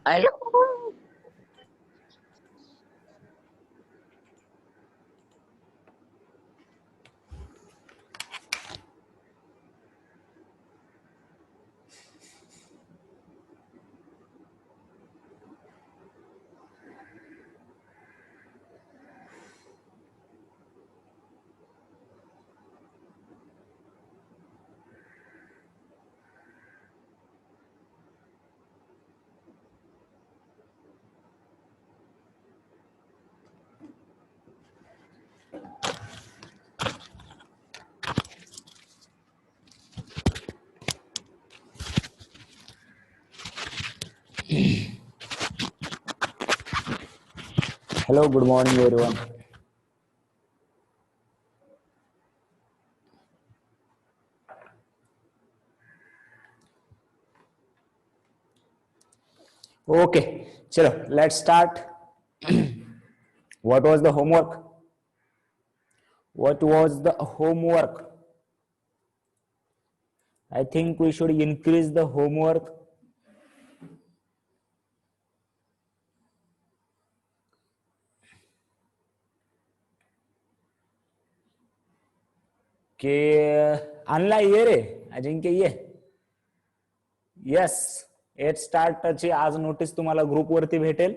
Hello. Hello, good morning everyone. Okay, chalo, let's start. What was the homework? What was the homework? I think we should increase the homework. के आणला ये रे अजिंक्य ये. Yes, 8 स्टार्टची आज notice तुम्हाला group वरती भेटेल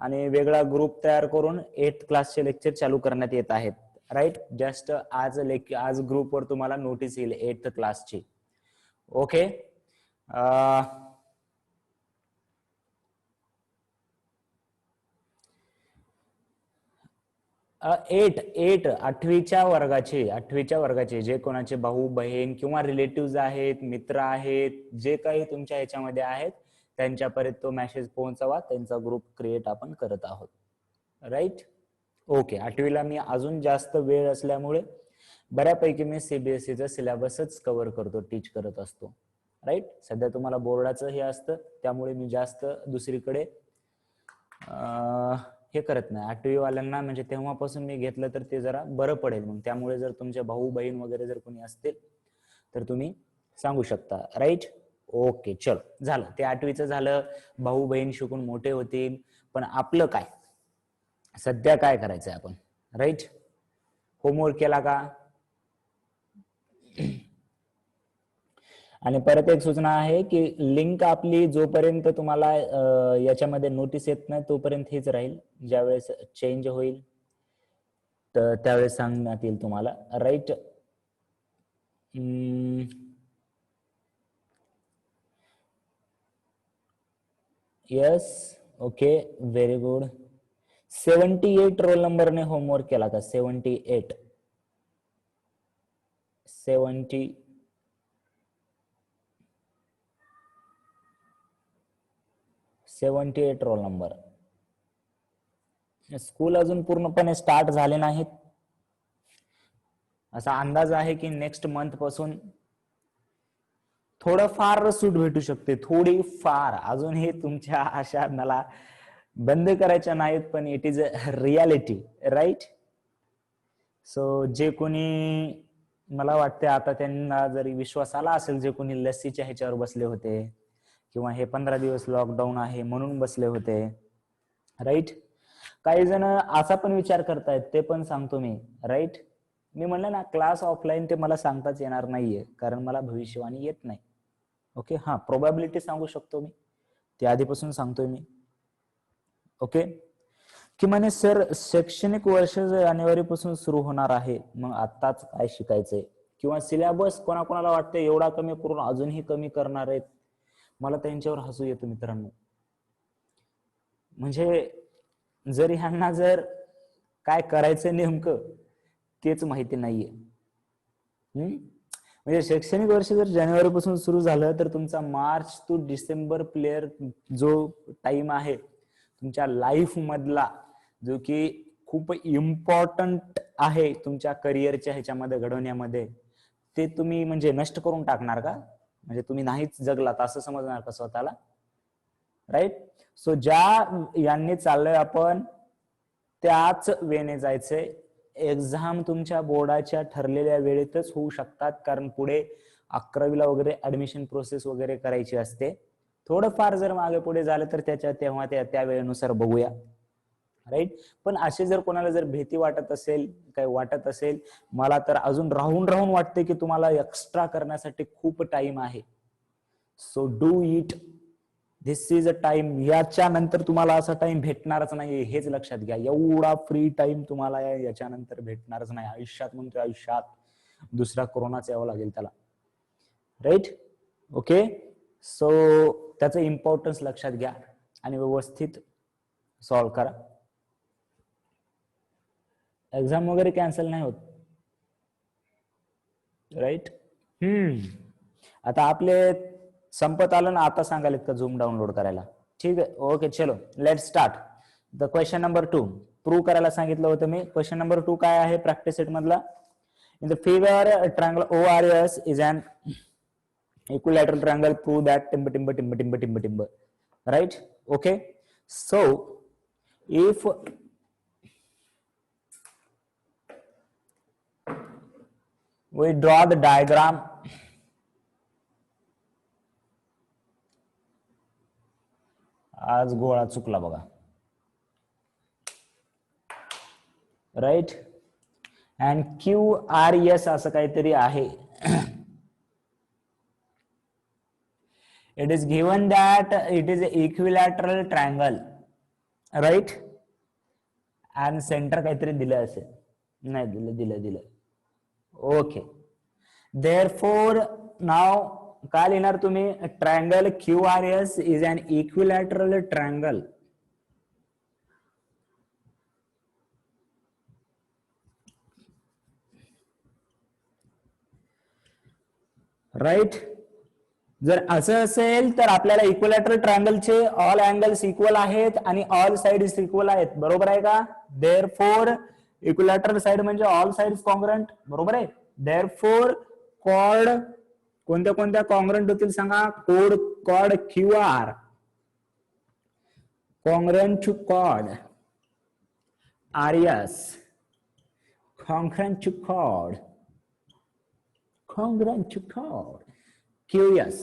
आणि वेगळा ग्रुप तयार करून 8th क्लासचे लेक्चर चालू करण्यात येत आहेत. राईट, जस्ट आज ग्रुपवर तुम्हाला नोटीस येईल 8th क्लासची. ओके, 8वीच्या वर्गाचे जे कोणाचे भाऊ बहीण किंवा रिलेटिव्ह आहेत, मित्र आहेत, जे काही तुमच्या ह्याच्यामध्ये आहेत त्यांच्यापर्यंत तो मेसेज पोहोचवा. त्यांचा ग्रुप क्रिएट आपण करत आहोत. Right, okay. 8वीला मी अजून जास्त वेळ असल्यामुळे बऱ्यापैकी मी सीबीएसईचा सिलेबसच कव्हर करतो, टीच करत असतो. राईट, सध्या तुम्हाला बोर्डाचं हे असतं त्यामुळे मी जास्त दुसरीकडे हे करत नाही. 8वी वाल्यांना म्हणजे तेव्हापासून मी घेतलं तर ते जरा बरं पडेल. मग त्यामुळे जर तुमचे भाऊ बहीण वगैरे जर कोणी असतील तर तुम्ही सांगू शकता. Right, okay. चलो, झालं ते 8वीचं झालं. भाऊ बहीण शिकून मोठे होतील, पण आपलं काय सध्या काय करायचंय आपण? राईट, होमवर्क केला का? आणि परत एक सूचना आहे की लिंक आपली जोपर्यंत तुम्हाला याच्यामध्ये नोटीस येत नाही तोपर्यंत हीच राहील. ज्यावेळेस चेंज होईल तर त्यावेळेस सांगण्यात येईल तुम्हाला. Right, yes, okay, very good. 78 roll नंबरने होमवर्क केला का? 78 रोल नंबर. स्कूल अजून पूर्णपणे स्टार्ट झाले नाहीत. असा अंदाज आहे की नेक्स्ट मंथ पासून थोडंफार सूट भेटू शकते, थोडी फार. अजूनही तुमच्या आशा मला बंद करायच्या नाहीत, पण it is a reality. Right, so जे कोणी मला वाटते आता त्यांना जरी विश्वास आला असेल, जे कोणी लसीच्या ह्याच्यावर बसले होते किंवा हे 15 दिवस लॉकडाऊन आहे म्हणून बसले होते. राईट, काही जण असा पण विचार करतायत, ते पण सांगतो मी. राईट, मी म्हणलं ना क्लास ऑफलाईन ते मला सांगताच येणार नाहीये कारण मला भविष्यवाणी येत नाही. ओके, हा, प्रोबॅबिलिटी सांगू शकतो मी, ते आधीपासून सांगतोय मी. ओके, की म्हणे सर शैक्षणिक वर्ष जानेवारी पासून सुरू होणार आहे, मग आताच काय शिकायचंय किंवा सिलेबस कोणाकोणाला वाटतं एवढा कमी करून अजूनही कमी करणार आहेत. मला त्यांच्यावर हसू येतं मित्रांनो. म्हणजे जर ह्यांना जर काय करायचं नेमकं तेच माहिती नाहीये. म्हणजे शैक्षणिक वर्ष जर जानेवारी पासून सुरू झालं तर तुमचा मार्च टू डिसेंबर प्लेअर जो टाइम आहे तुमच्या लाईफ मधला, जो की खूप इम्पॉर्टंट आहे तुमच्या करिअरच्या ह्याच्यामध्ये घडवण्यामध्ये, ते तुम्ही म्हणजे नष्ट करून टाकणार का? म्हणजे तुम्ही नाहीच जगलात असं समजणार का स्वतःला? राईट, सो ज्या यांनी चाललंय आपण त्याच वेने जायचंय. एक्झाम तुमच्या बोर्डाच्या ठरलेल्या वेळेतच होऊ शकतात कारण पुढे 11वीला वगैरे ऍडमिशन प्रोसेस वगैरे करायची असते. थोडंफार जर मागे पुढे झालं तर तेव्हा त्या वेळेनुसार बघूया, राईट. पण असे जर कोणाला जर भीती वाटत असेल, काही वाटत असेल, मला तर अजून राहून राहून वाटते की तुम्हाला एक्स्ट्रा करण्यासाठी खूप टाइम आहे. So do it, this is a time. याच्या नंतर तुम्हाला असा टाइम भेटणारच नाही, हेच लक्षात घ्या. एवढा फ्री टाइम तुम्हाला याच्यानंतर भेटणारच नाही आयुष्यात. म्हणतो आयुष्यात दुसरा कोरोनाच यावं लागेल त्याला, राईट. ओके, सो त्याचं इम्पॉर्टन्स लक्षात घ्या आणि व्यवस्थित सॉल्व्ह करा. एक्झाम वगैरे कॅन्सल नाही होत, राईट. आता आपले संपत आलं ना, आता सांगाल का झूम डाउनलोड करायला. ठीक आहे, ओके, चलो let start the question number 2. Prove करायला सांगितलं होतं मी. क्वेश्चन नंबर 2 काय आहे प्रॅक्टिस सेट मधला. In the figure triangle ORS is an equilateral triangle. Prove that timber. Right? Okay. So if we draw the diagram, आज गोळा चुकला बघा, राईट. अँड QRS असं काहीतरी आहे. It is given that it is an equilateral triangle, right? And center काहीतरी दिलं असेल, नाही दिलं. ओके, therefore now काय लिहिणार तुम्ही. Triangle QRS is an equilateral triangle. Right. जर असं असेल तर आपल्याला इक्विलॅटरल ट्रायंगलचे ऑल अँगल्स इक्वल आहेत आणि ऑल साइड्स इक्वल आहेत, बरोबर आहे का. देअरफॉर इक्विलॅटरल साइड म्हणजे ऑल साइड्स कॉन्ग्रंट, बरोबर आहे. देअरफॉर कॉर्ड कोणत्या कोणत्या कॉन्ग्रंट होतील सांगा. Chord QR congruent to chord RS congruent to chord QS,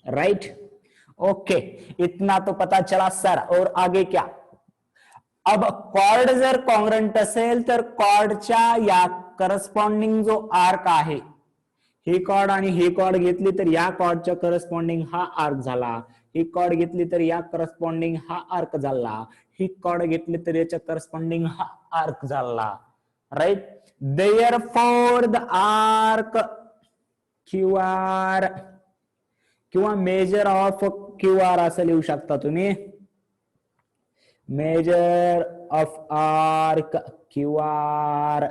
right. Okay, इतना तो पता चला सर. और आगे क्या. अब कॉर्ड जर कॉन्ग्रंट असेल तर कॉर्डच्या या करस्पॉन्डिंग जो आर्क आहे, ही कॉर्ड आणि ही कॉर्ड घेतली तर या कॉर्डच्या करस्पॉन्डिंग हा आर्क झाला. ही कॉर्ड घेतली तर या करस्पॉन्डिंग हा आर्क झाला. ही कॉर्ड घेतली तर याच्या करस्पॉन्डिंग हा आर्क झाला, right. Therefore the arc QR किंवा मेजर ऑफ QR असं लिहू शकता तुम्ही. Measure of arc QR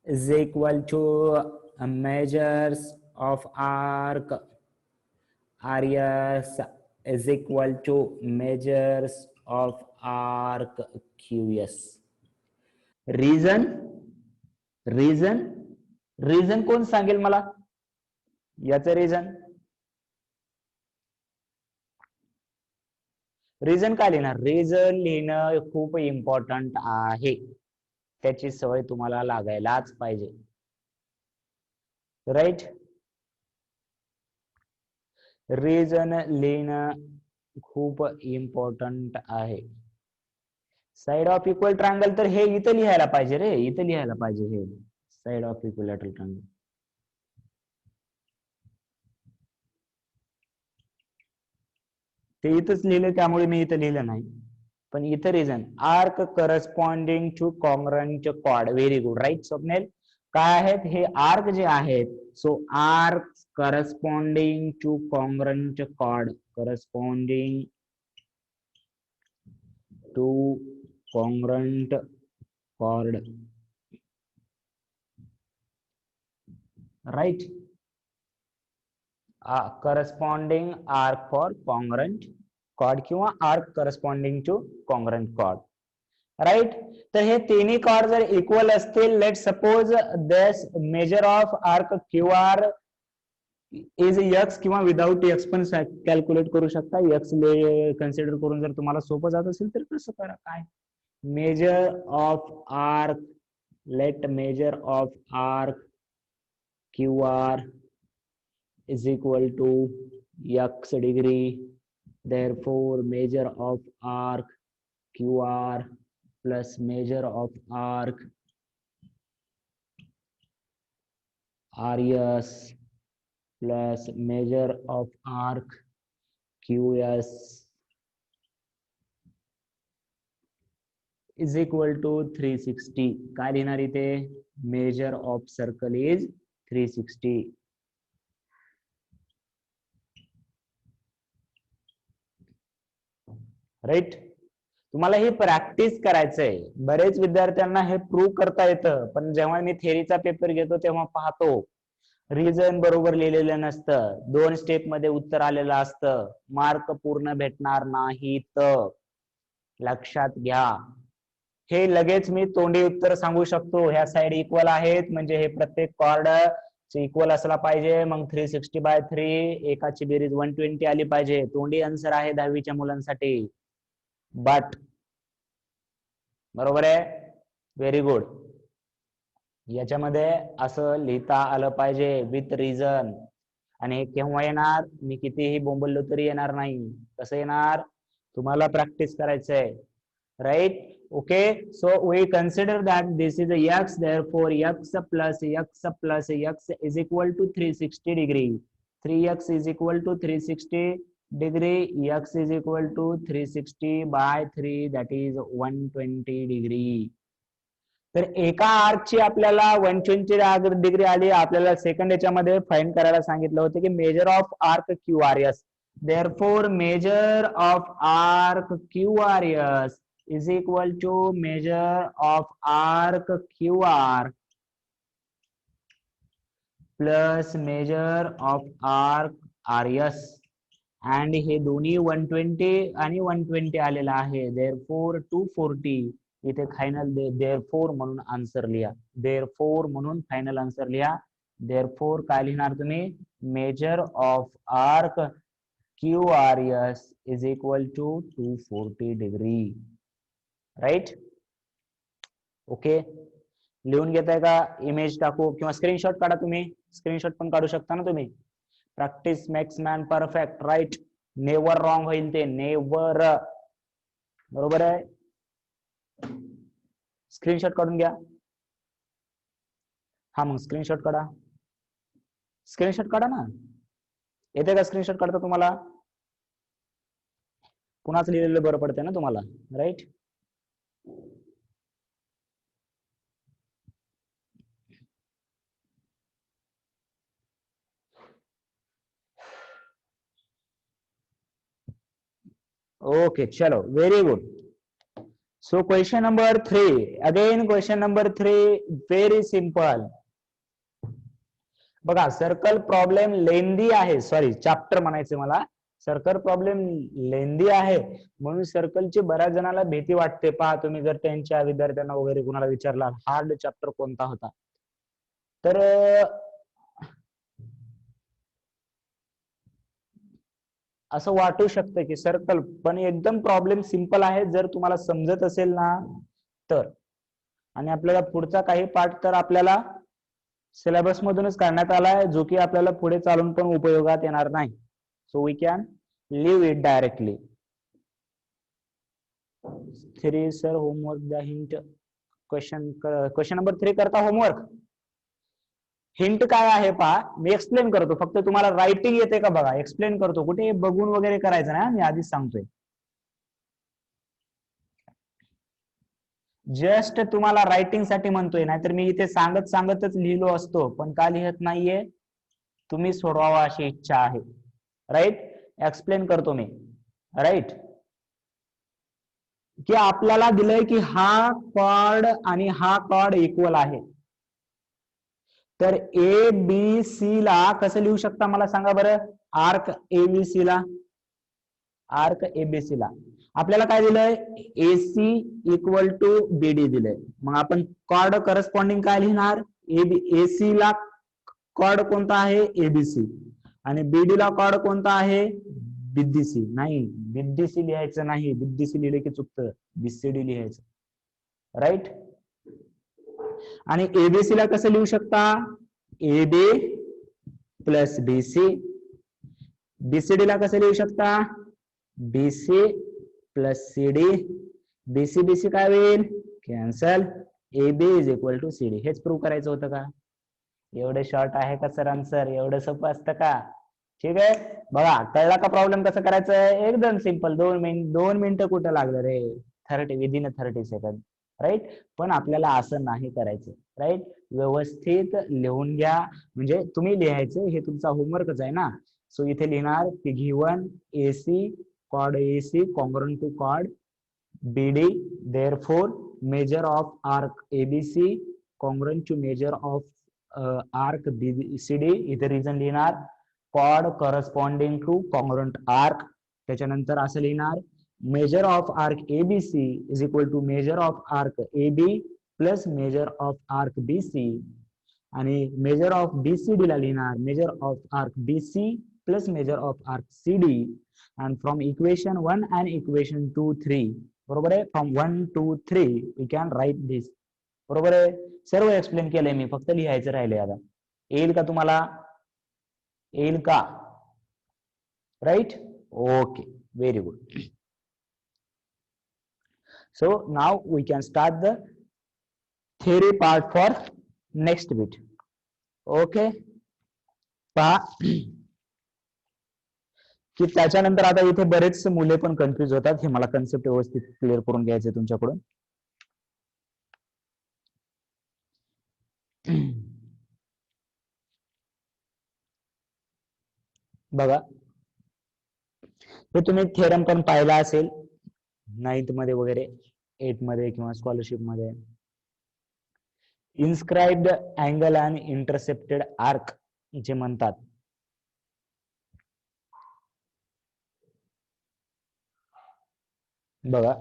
is equal to measures of arc RS is equal to measures of arc QS. Reason कोण सांगेल मला याचं रिझन काय लिहिणार. रिझन लिहिणं खूप इम्पॉर्टंट आहे, त्याची सवय तुम्हाला लागायलाच पाहिजे, राईट. रिझन लिहिणं खूप इम्पॉर्टंट आहे. साइड ऑफ इक्वल ट्रायंगल तर हे इथं लिहायला पाहिजे रे, इथं लिहायला पाहिजे हे साइड ऑफ इक्विलॅटरल ट्रायंगल. ते इथंच लिहिलं त्यामुळे मी इथं लिहिलं नाही, पण इथं reason arc corresponding to congruent chord. Very good, right Swapnil. काय आहेत हे आर्क जे आहेत. So arc corresponding to congruent chord, corresponding to congruent chord, right. Corresponding arc for congruent chord किंवा arc corresponding to congruent chord, right. तर हे तिन्ही cord जर इक्वल असतील, let suppose this major of arc QR is X किंवा without X पण calculate करू शकता. X कन्सिडर करून जर तुम्हाला सोपं जात असेल तर कसं करा. काय measure of arc, let measure of arc QR is equal to x degree. Therefore, measure of arc QR plus measure of arc RS plus measure of arc QS is equal to 360. काय लिहिणार इथे? Measure of circle is 360. Right. तुम्हाला हे practice करायचंय. बरेच विद्यार्थ्यांना हे prove करता येतं, पण जेव्हा मी थेअरीचा पेपर घेतो तेव्हा पाहतो रिझन बरोबर लिहिलेलं नसतं, 2 स्टेप मध्ये उत्तर आलेलं असतं, मार्क पूर्ण भेटणार नाहीत. लक्षात घ्या. हे लगेच मी तोंडी उत्तर सांगू शकतो, ह्या साइड इक्वल आहेत म्हणजे हे प्रत्येक कॉर्ड इक्वल असला पाहिजे, मग 360/3 एकाची बेरीज 120 आली पाहिजे. तोंडी आन्सर आहे 10वीच्या मुलांसाठी. बट बरोबर आहे. Very good. याच्यामध्ये असं लिहिता आलं पाहिजे विथ रिझन. आणि हे केव्हा येणार? मी कितीही बोंबललो तरी येणार नाही. कसं येणार? तुम्हाला प्रॅक्टिस करायचंय. Right. Okay, so we consider that this is a x, therefore x plus x is equal to 360 degree. 3x is equal to 360 degree. X is equal to 360/3, that is 120 degree. तर एका आर्कची आपल्याला 120 degree आली. आपल्याला second याच्यामध्ये find करायला सांगितलं होतं की major of arc QRS. Therefore, measure of arc QRS is equal to measure of arc QR plus measure of arc RS. and हे दोन्ही 120 आणि 120 आलेला आहे. therefore 240. इथे फायनल therefore म्हणून आन्सर लिहा. therefore म्हणून फायनल आन्सर लिहा. therefore काय लिहिणार तुम्ही? Measure of arc QRS is equal to 240 degree. Right. Okay. लिहून घेताय का? इमेज टाकू किंवा स्क्रीनशॉट काढा. तुम्ही स्क्रीनशॉट पण काढू शकता ना तुम्ही. Practice makes man perfect. Right. Never wrong होईल ते. नेवर. बरोबर आहे. स्क्रीनशॉट काढून घ्या. हा मग स्क्रीनशॉट काढा. स्क्रीनशॉट काढा ना. येते का स्क्रीनशॉट काढता तुम्हाला? पुन्हाच लिहिलेलं बरं पडतंय ना तुम्हाला. Right. Okay, chalo, very good. So question number 3. Again question number 3, very simple. बघा, सर्कल प्रॉब्लेम लेंदी आहे. सॉरी, चॅप्टर म्हणायचं मला. सर्कल प्रॉब्लेम लेंदी आहे म्हणून सर्कलची बऱ्याच जणांना भीती वाटते. पहा तुम्ही जर त्यांच्या विद्यार्थ्यांना वगैरे कुणाला विचारला हार्ड चॅप्टर कोणता होता, तर असं वाटू शकतं की सर्कल, पण एकदम प्रॉब्लेम सिंपल आहे जर तुम्हाला समजत असेल ना तर. आणि आपल्याला पुढचा काही पार्ट तर आपल्याला सिलेबस मधूनच करण्यात आला आहे, जो की आपल्याला पुढे चालून पण उपयोगात येणार नाही. So we can leave it directly. 3 sir homework द्या. हिंट. क्वेश्चन नंबर 3 करता होमवर्क. हिंट काय आहे पहा, मी एक्सप्लेन करतो. फक्त तुम्हाला रायटिंग येते का बघा. एक्सप्लेन करतो, कुठे बघून वगैरे करायचं नाही. मी आधीच सांगतोय. जस्ट तुम्हाला रायटिंग साठी म्हणतोय, नाहीतर मी इथे सांगतच लिहिलो असतो, पण का लिहत नाहीये? तुम्ही सोडवावा अशी इच्छा आहे. राईट. एक्सप्लेन करतो मी. राईट. की आपल्याला दिलंय की हा कॉर्ड आणि हा कॉर्ड इक्वल आहे. तर ए बी सी ला कसं लिहू शकता मला सांगा बरं? आर्क एबीसी ला. आर्क एबीसी ला आपल्याला काय दिलंय? एसी इक्वल टू बीडी दिलंय. मग आपण कॉर्ड करस्पॉन्डिंग काय लिहिणार? एसी ला कॉर्ड कोणता आहे? एबीसी. आणि बीडी ला कॉर्ड कोणता आहे? बीडीसी. नाही, बीडीसी लिहायचं नाही. बीडीसी लिहिले की चुकतं. बीसीडी लिहायचं. राईट. आणि एबीसी ला कसं लिहू शकता? AB plus BC. बीसीडी ला कसं लिहू शकता, BC plus CD, BC BC काय होईल, cancel, AB is equal to CD. हेच प्रूव्ह करायचं होतं का? एवढं शॉर्ट आहे का सर आन्सर? एवढं सोपं असतं का? ठीक आहे, बघा कळला का प्रॉब्लेम कसं करायचं आहे? एकदम सिंपल. 2 मिनिटं कुठं लागलं रे, 30 राईट. पण आपल्याला असं नाही करायचं, राईट. व्यवस्थित लिहून घ्या, म्हणजे तुम्ही लिहायचं, हे तुमचा होमवर्कच आहे ना. सो इथे लिहिणार की given AC cod AC congruent to cod bidi, therefore measure of arc ABC congruent to measure of arc BCD. इथे रिझन लिहिणार कॉड करस्पॉन्डिंग टू कॉन्ग्रुएंट आर्क. त्याच्यानंतर असं लिहिणार measure of arc ABC is equal to measure of arc AB plus measure of arc BC. आणि measure of BCD ला लिहिणार measure of arc BC plus measure of arc CD. and from equation 1 and equation 2 3, बरोबर आहे, from 1 2 3 we can write दिस. बरोबर आहे, सर्व explain केलंय मी, फक्त लिहायचं राहिले. आता येईल का तुम्हाला? येईल का? Right, okay, very good. So now we can start the theory part for next bit. Okay, पहा की त्याच्यानंतर आता इथे बरेच मुले पण कन्फ्युज होतात. हे मला कन्सेप्ट व्यवस्थित क्लिअर करून घ्यायचे तुमच्याकडून. बघा, हे तुम्ही थेरम पण पाहिला असेल 9th मध्ये वगैरे, 8th मध्ये किंवा स्कॉलरशिप मध्ये. इन्स्क्राइब्ड अँगल आणि इंटरसेप्टेड आर्क जे म्हणतात, बघा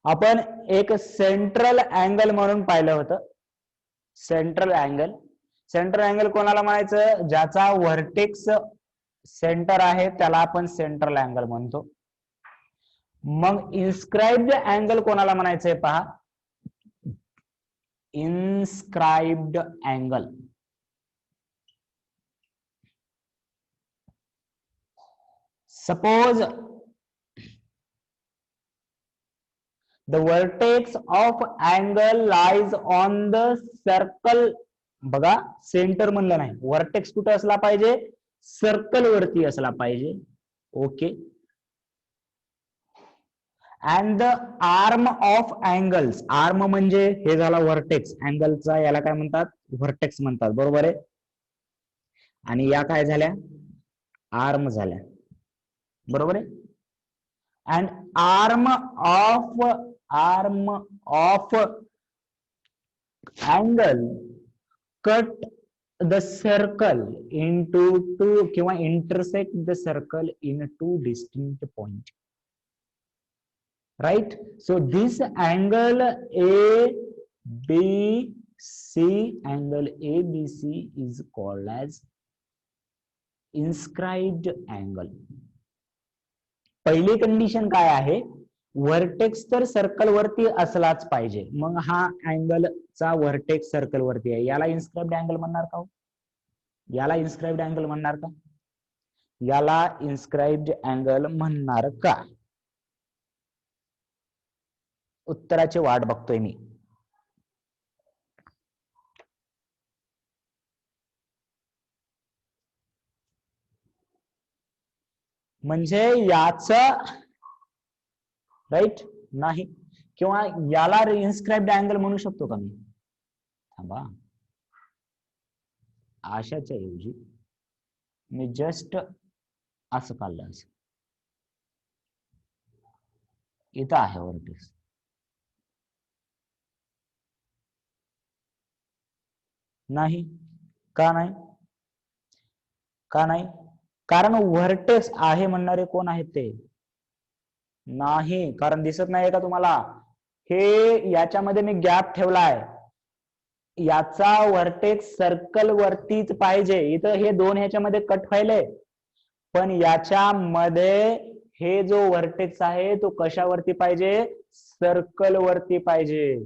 आपण एक सेंट्रल अँगल म्हणून पाहिलं होतं. सेंट्रल अँगल, सेंट्रल अँगल कोणाला म्हणायचं? ज्याचा व्हर्टेक्स सेंटर आहे त्याला आपण सेंट्रल अँगल म्हणतो. मग इन्स्क्राइब्ड अँगल कोणाला म्हणायचंय पहा, inscribed angle. Suppose the vertex of angle lies on the circle. बघा, सेंटर म्हणलं नाही, वर्टेक्स कुठे असला पाहिजे? सर्कल वरती असला पाहिजे. Okay, and the arm of angles, arm म्हणजे हे झाला वर्टेक्स अँगलचा, याला काय म्हणतात? व्हर्टेक्स म्हणतात, बरोबर आहे. आणि या काय झाल्या? आर्म झाल्या, बरोबर आहे. And arm of angle cut the circle into two किंवा intersect the circle in 2 distinct point. Right? So this angle ABC, angle ABC is called as inscribed angle. पहिली कंडिशन काय आहे? व्हर्टेक्स तर सर्कल वरती असलाच पाहिजे. मग हा अँगल चा व्हर्टेक्स सर्कल वरती आहे, याला इन्स्क्राइब्ड अँगल म्हणणार का? याला इन्स्क्राइब्ड अँगल म्हणणार का? याला इन्स्क्राइब्ड अँगल म्हणणार का? उत्तराची वाट बघतोय मी. म्हणजे याच राईट नाही, किंवा याला इन्स्क्राइब्ड अँगल म्हणू शकतो का मी? थांबा, आशाच्या ऐवजी मी जस्ट असं काढलं, असं इथं आहे व्हर्टेक्स. नाही का? नाही का? नाही, कारण व्हर्टेक्स आहे म्हणणारे कोण आहेत? ते नाही, कारण दिसत नाहीये का तुम्हाला? हे याच्यामध्ये मी गॅप ठेवलाय. याचा व्हर्टेक्स सर्कल वरतीच पाहिजे. इथं हे दोन ह्याच्यामध्ये कट व्हायले, पण याच्यामध्ये हे जो व्हर्टेक्स आहे तो कशावरती पाहिजे? सर्कल वरती पाहिजे.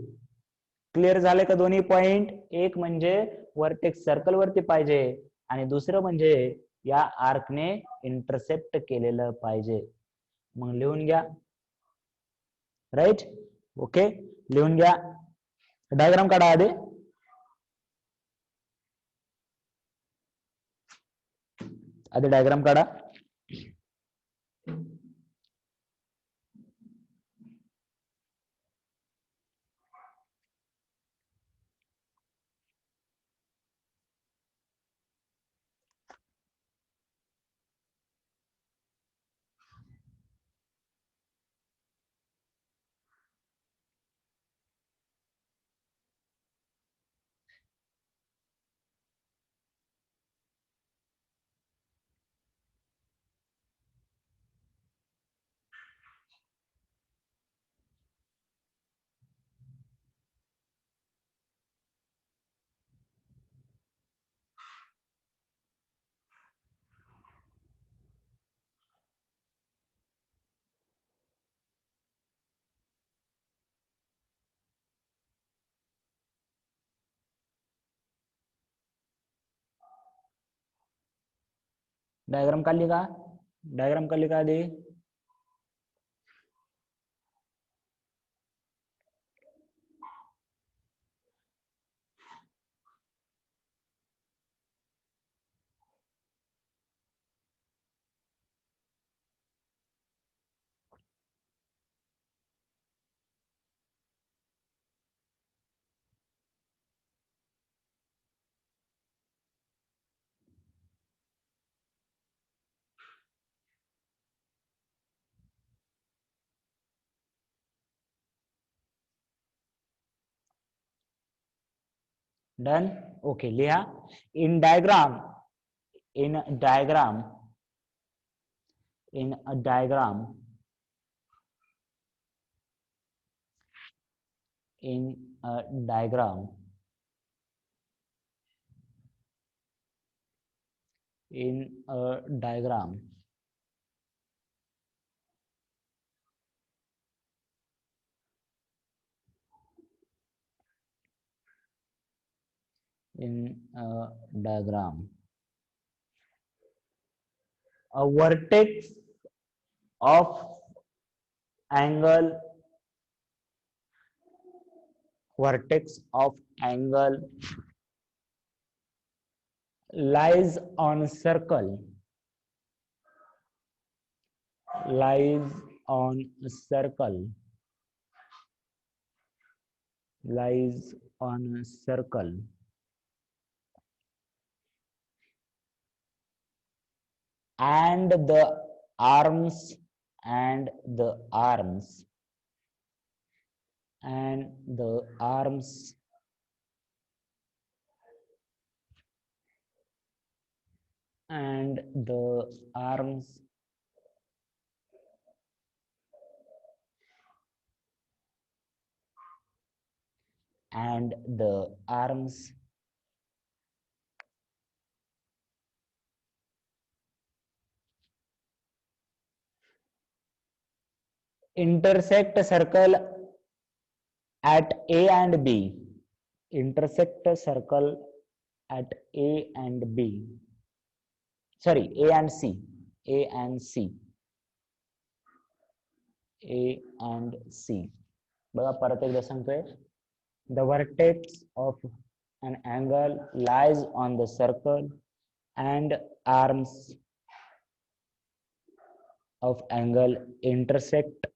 क्लिअर झाले का दोन्ही पॉइंट? एक म्हणजे व्हर्टेक्स सर्कल वरती पाहिजे आणि दुसरं म्हणजे या आर्कने इंटरसेप्ट केलेलं पाहिजे. मग लिहून घ्या. राईट, ओके, लिहून घ्या. डायग्राम काढा आधी. डायग्राम काढा. डायग्राम काढली का? डायग्राम काढली का आधी? Done, okay. लिहा. In diagram, in a diagram, in a diagram, in a diagram, in a diagram, in a diagram, a vertex of angle, vertex of angle lies on circle, lies on circle, lies on circle, and the arms, and the arms, and the arms and the arms and the arms intersect circle at A and B, intersect circle at A and B, sorry, A and C, A and C, A and C. बघा परत एकदा सांगतोय. The vertex of an angle lies on the circle and arms of angle intersect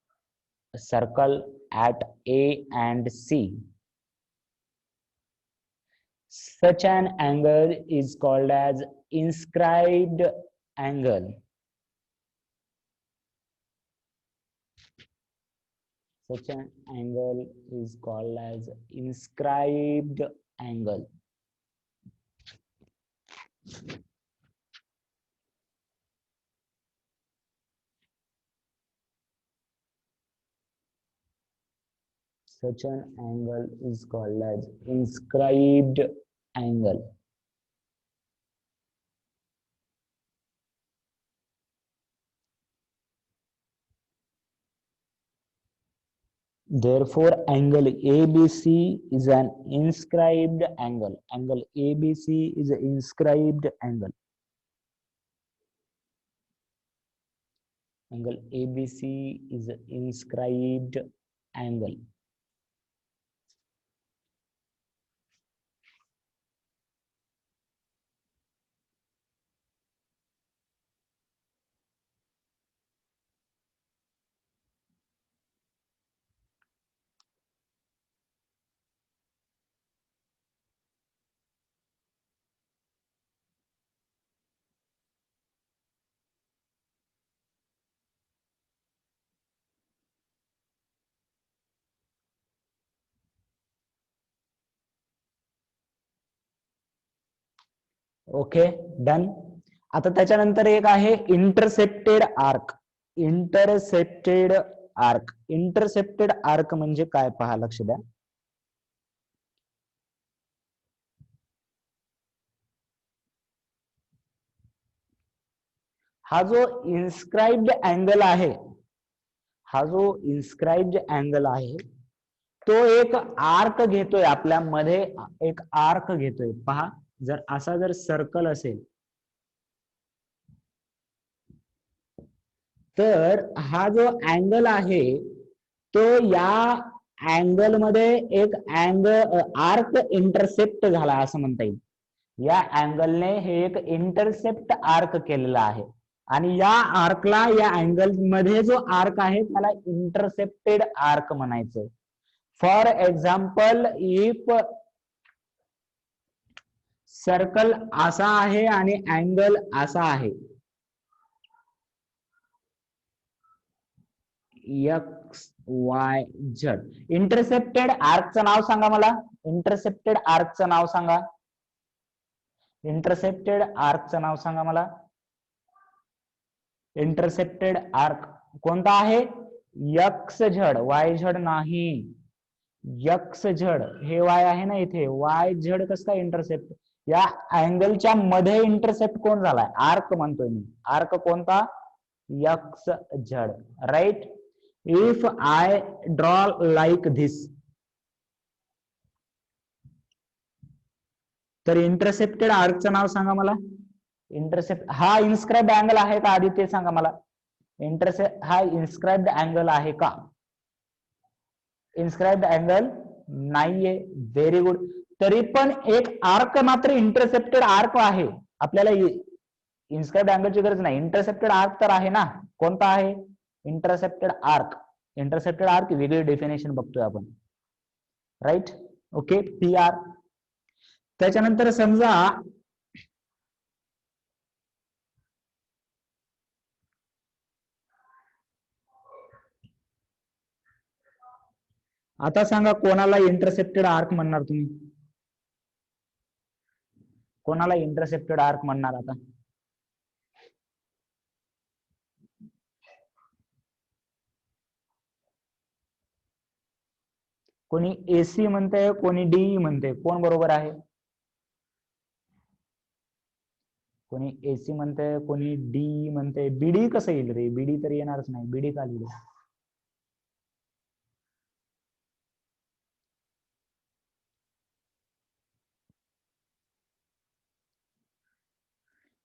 circle at A and C. Such an angle is called as inscribed angle. Such an angle is called as inscribed angle. Such an angle is called as inscribed angle. Therefore, angle ABC is an inscribed angle. Angle ABC is an inscribed angle. Angle ABC is an inscribed angle. Okay done. आता त्याच्यानंतर एक आहे intercepted arc. Intercepted arc. Intercepted arc म्हणजे काय पहा, लक्ष द्या. हा जो इन्स्क्राइब्ड अँगल आहे, हा जो इन्स्क्राइब्ड अँगल आहे तो एक आर्क घेतोय, आपल्या मध्ये एक आर्क घेतोय. पहा, जर असा जर सर्कल असेल तर हा जो अँगल आहे तो या अँगल मध्ये एक आर्क इंटरसेप्ट झाला असं म्हणता येईल. या अँगलने हे एक इंटरसेप्ट आर्क केलेला आहे आणि या आर्कला, या अँगल मध्ये जो आर्क आहे त्याला इंटरसेप्टेड आर्क म्हणायचंय. फॉर एक्झाम्पल, इफ सर्कल असा आहे आणि अँगल असा आहे, एक्स वाय झेड. इंटरसेप्टेड आर्कचं नाव सांगा मला. इंटरसेप्टेड आर्कचं नाव सांगा. इंटरसेप्टेड आर्कचं नाव सांगा मला. इंटरसेप्टेड आर्क कोणता आहे? X Z. वाय झेड नाही, एक्स झेड. हे वाय आहे ना इथे, वाय झेड कसं काय इंटरसेप्ट? या अँगलच्या मध्ये इंटरसेप्ट कोण झालाय? आर्क म्हणतोय मी. आर्क कोणता? X Z. Right. If I draw like this, तर इंटरसेप्टेड आर्कचं नाव सांगा मला. इंटरसेप्ट हा इन्स्क्राइब्ड अँगल आहे का आधी ते सांगा मला. इंटरसेप्ट हा इन्स्क्राइब्ड अँगल आहे का? इन्स्क्राइब्ड अँगल नाहीये. Very good. तरी पण एक आर्क मात्र इंटरसेप्टेड आर्क आहे. आपल्याला इन्स्क्राइब्ड अँगलची गरज नाही, इंटरसेप्टेड आर्क तर आहे ना. कोणता आहे? Intercepted arc. इंटरसेप्टेड आर्क वेगळी डेफिनेशन बघतोय आपण. राईट. ओके. P R. त्याच्यानंतर समजा आता सांगा कोणाला इंटरसेप्टेड आर्क म्हणणार तुम्ही? कोणाला इंटरसेप्टेड आर्क म्हणणार आता? कोणी एसी म्हणते, कोणी डीई म्हणते. कोण बरोबर आहे? कोणी एसी म्हणते, कोणी डी म्हणते. बीडी कसं येईल रे? बीडी तर येणारच नाही. बीडी का लिहिलं?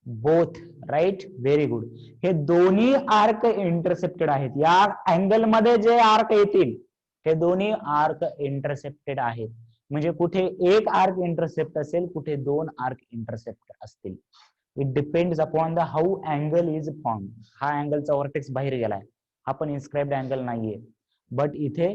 बोथ. राईट. Very good. हे दोन्ही आर्क इंटरसेप्टेड आहेत. या अँगल मध्ये जे आर्क येतील हे दोन्ही आर्क इंटरसेप्टेड आहेत. म्हणजे कुठे एक आर्क इंटरसेप्ट असेल, कुठे दोन आर्क इंटरसेप्ट असतील. It depends upon the how angle is form. हा अँगलचा व्हर्टेक्स बाहेर गेलाय, हा पण इन्स्क्राइब्ड अँगल नाहीये. बट इथे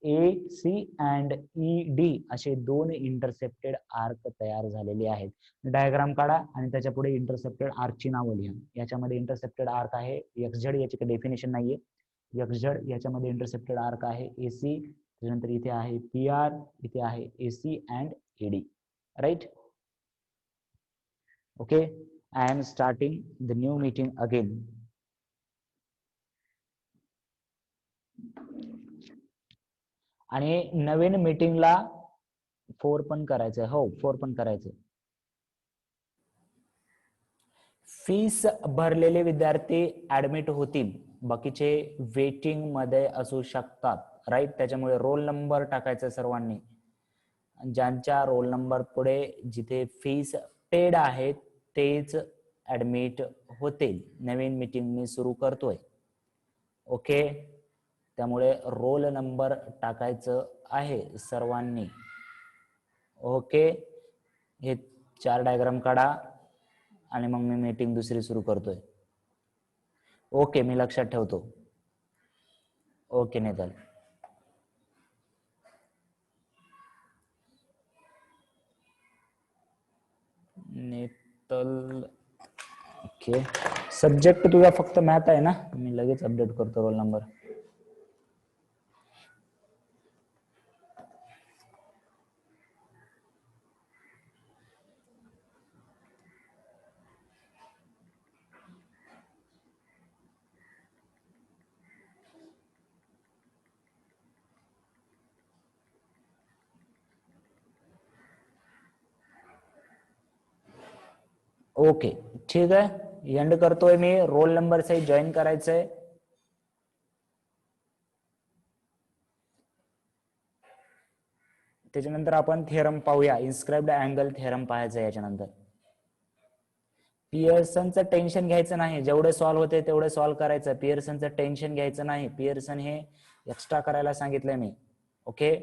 ए सी अँड ई डी असे दोन इंटरसेप्टेड आर्क तयार झालेले आहेत. डायग्राम काढा आणि त्याच्या पुढे इंटरसेप्टेड आर्कची नावं लिहा. याच्यामध्ये इंटरसेप्टेड आर्क आहे एक्स झेड, याची काही डेफिनेशन नाहीये. एक्स झेड याच्यामध्ये इंटरसेप्टेड आर्क आहे एसी. त्यानंतर इथे आहे पी आर, इथे आहे AC and AD. Right. Okay. I am starting the new meeting again. आणि नवीन मीटिंगला 4 पण करायचंय. हो 4 पण करायचंय. फीस भरलेले विद्यार्थी ऍडमिट होतील, बाकीचे वेटिंग मध्ये असू शकतात. राईट. त्याच्यामुळे रोल नंबर टाकायचा सर्वांनी. ज्यांच्या रोल नंबर पुढे जिथे फीस पेड आहे तेच ऍडमिट होतील. नवीन मीटिंग मी सुरू करतोय. ओके. त्यामुळे रोल नंबर टाकायचं आहे सर्वांनी. ओके. हे 4 डायग्राम काढा आणि मग मी मीटिंग दुसरी सुरू करतोय. ओके, मी लक्षात ठेवतो. ओके नेतल. ओके. सब्जेक्ट तुझा फक्त मॅथ आहे ना? मी लगेच अपडेट करतो रोल नंबर. ओके ठीक आहे. एंड करतोय मी. रोल नंबर सहित जॉईन करायचंय. त्याच्यानंतर आपण थेरम पाहूया. इन्स्क्राइब्ड अँगल थेरम पाहायचं याच्यानंतर. पियर्सनचं टेन्शन घ्यायचं नाही. जेवढे सॉल्व्ह होते तेवढे सॉल्व्ह करायचं. पियर्सनचं टेन्शन घ्यायचं नाही. पियर्सन हे एक्स्ट्रा करायला सांगितलंय मी. ओके.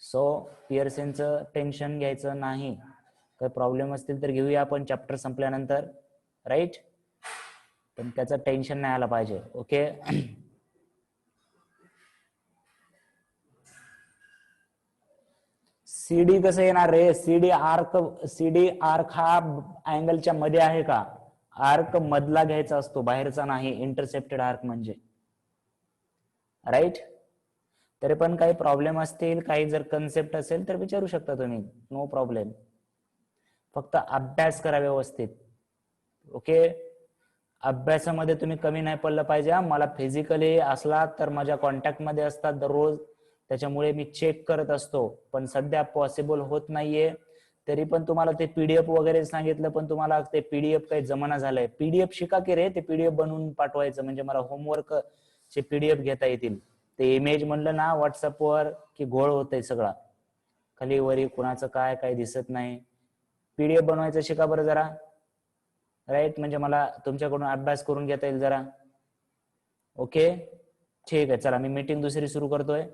सो पियर्सनचं टेन्शन घ्यायचं नाही. काही प्रॉब्लेम असतील तर घेऊया आपण चॅप्टर संपल्यानंतर. राईट. पण त्याचं टेन्शन नाही आलं पाहिजे. ओके. सीडी कसं येणार रे? सीडी आर्क हा अँगलच्या मध्ये आहे का? आर्क मधला घ्यायचा असतो, बाहेरचा नाही. इंटरसेप्टेड आर्क म्हणजे. राईट. तरी पण काही प्रॉब्लेम असतील, काही जर कन्सेप्ट असेल तर विचारू शकता तुम्ही. No problem. फक्त अभ्यास करा व्यवस्थित. ओके. अभ्यासामध्ये तुम्ही कमी नाही पडलं पाहिजे. मला फिजिकली असला तर माझ्या कॉन्टॅक्ट मध्ये असतात दररोज, त्याच्यामुळे मी चेक करत असतो. पण सध्या पॉसिबल होत नाहीये. तरी पण तुम्हाला ते पीडीएफ वगैरे सांगितलं, पण तुम्हाला ते पीडीएफ काही जमाना झालंय. पीडीएफ शिका की रे. ते पीडीएफ बनवून पाठवायचं, म्हणजे मला होमवर्क चे पीडीएफ घेता येतील. ते इमेज म्हणलं ना व्हॉट्सअपवर की घोळ होतंय सगळा. खाली वरी कुणाचं काय काय दिसत नाही. पीडीएफ बनवायचं शिका बरं जरा. राईट. म्हणजे मला तुमच्याकडून अभ्यास करून घेता येईल जरा. ओके ठीक आहे. चला मी मीटिंग दुसरी सुरू करतोय.